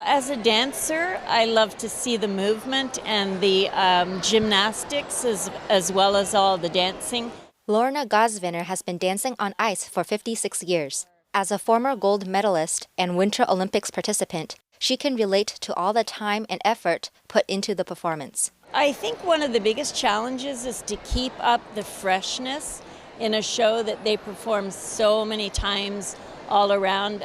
As a dancer, I love to see the movement and the gymnastics as well as all the dancing. Lorna Gosvener has been dancing on ice for 56 years. As a former gold medalist and Winter Olympics participant, she can relate to all the time and effort put into the performance. I think one of the biggest challenges is to keep up the freshness in a show that they perform so many times all around.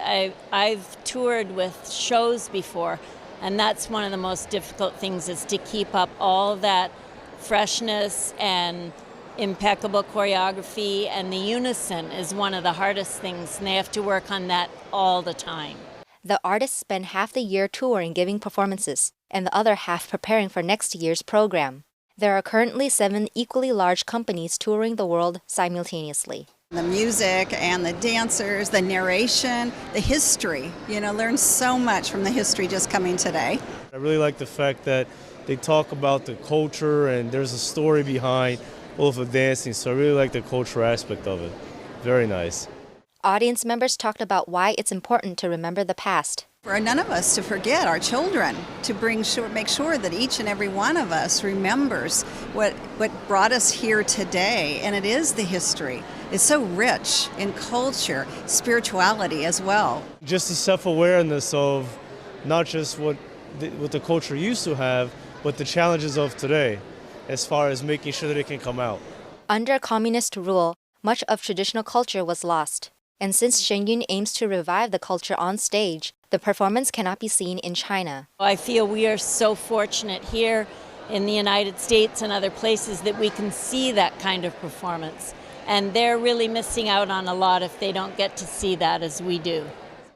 I've toured with shows before, and that's one of the most difficult things, is to keep up all that freshness and impeccable choreography, and the unison is one of the hardest things, and they have to work on that all the time. The artists spend half the year touring giving performances, and the other half preparing for next year's program. There are currently 7 equally large companies touring the world simultaneously. The music and the dancers, the narration, the history, learn so much from the history just coming today. I really like the fact that they talk about the culture and there's a story behind all of the dancing, so I really like the cultural aspect of it. Very nice. Audience members talked about why it's important to remember the past. For none of us to forget our children, to make sure that each and every one of us remembers what brought us here today, and it is the history. It's so rich in culture, spirituality as well. Just the self-awareness of not just what the culture used to have, but the challenges of today, as far as making sure that it can come out. Under communist rule, much of traditional culture was lost. And since Shen Yun aims to revive the culture on stage, the performance cannot be seen in China. I feel we are so fortunate here in the United States and other places that we can see that kind of performance. And they're really missing out on a lot if they don't get to see that as we do.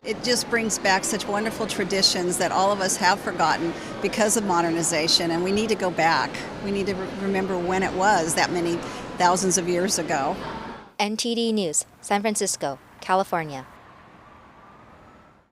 It just brings back such wonderful traditions that all of us have forgotten because of modernization, and we need to go back. We need to remember when it was that many thousands of years ago. NTD News, San Francisco, California.